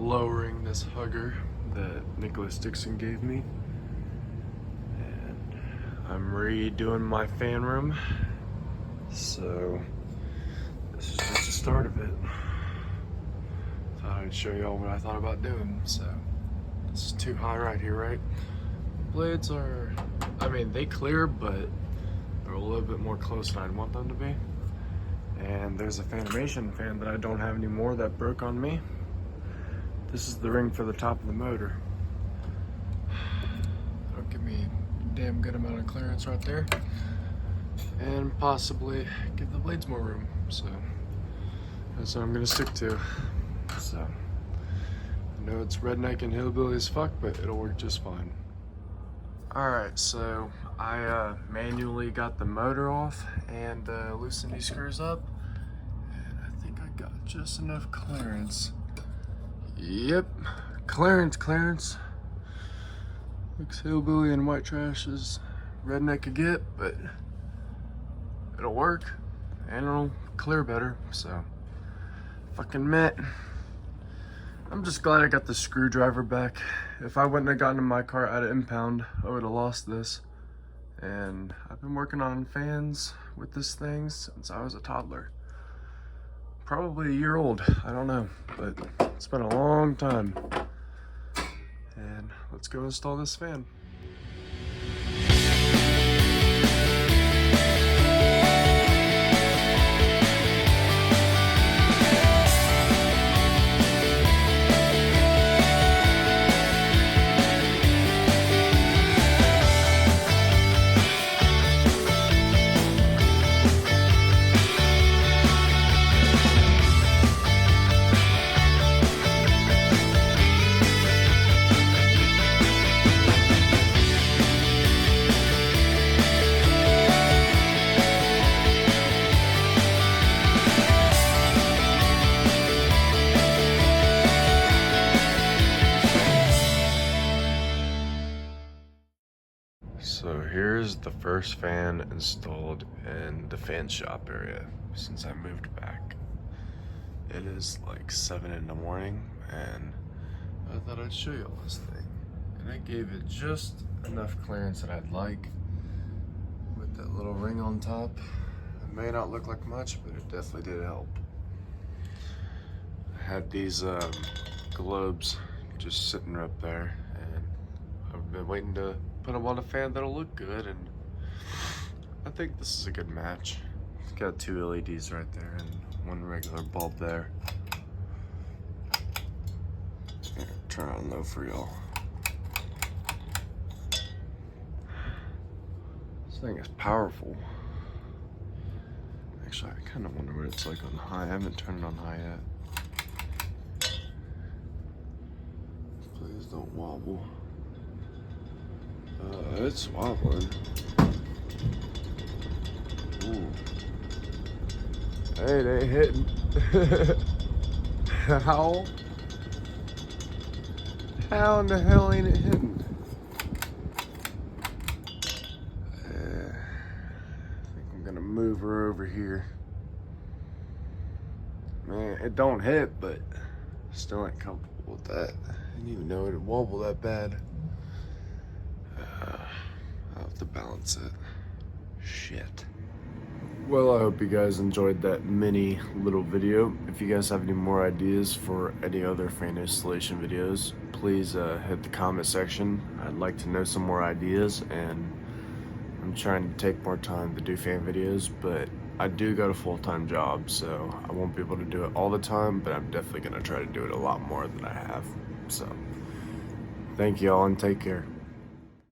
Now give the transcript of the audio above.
lowering this hugger that Nicholas Dixon gave me. And I'm redoing my fan room. So this is just the start of it. Thought I'd show y'all what I thought about doing. So this is too high right here, right? Blades are, I mean, they clear, but they're a little bit more close than I'd want them to be. And there's a Fanimation fan that I don't have anymore that broke on me. This is the ring for the top of the motor. That'll give me a damn good amount of clearance right there. And possibly give the blades more room. So that's what I'm gonna stick to. So I know it's redneck and hillbilly as fuck, but it'll work just fine. Alright, so I manually got the motor off and loosened these screws up. And I think I got just enough clearance. Yep, clearance. Looks hillbilly and white trash as redneck could get, but it'll work and it'll clear better, so fucking met. I'm just glad I got the screwdriver back. If I wouldn't have gotten in my car at an impound, I would have lost this. And I've been working on fans with this thing since I was a toddler. Probably a year old, I don't know, but it's been a long time. And let's go install this fan. So here's the first fan installed in the fan shop area since I moved back. It is like 7 in the morning and I thought I'd show y'all this thing. And I gave it just enough clearance that I'd like with that little ring on top. It may not look like much, but it definitely did help. I had these globes just sitting up there and I've been waiting to put them on a fan that'll look good, and I think this is a good match. It's got 2 LEDs right there and 1 regular bulb there. Here, turn on low for y'all. This thing is powerful. Actually, I kind of wonder what it's like on high. I haven't turned it on high yet. Please don't wobble. It's wobbling. Ooh. Hey, they hitting. How? How in the hell ain't it hitting? I think I'm gonna move her over here. Man, it don't hit, but still ain't comfortable with that. I didn't even know it'd wobble that bad. I'll have to balance it. Shit. Well, I hope you guys enjoyed that mini little video. If you guys have any more ideas for any other fan installation videos, please hit the comment section. I'd like to know some more ideas, and I'm trying to take more time to do fan videos, but I do got a full-time job, so I won't be able to do it all the time, but I'm definitely gonna try to do it a lot more than I have. So, thank you all and take care.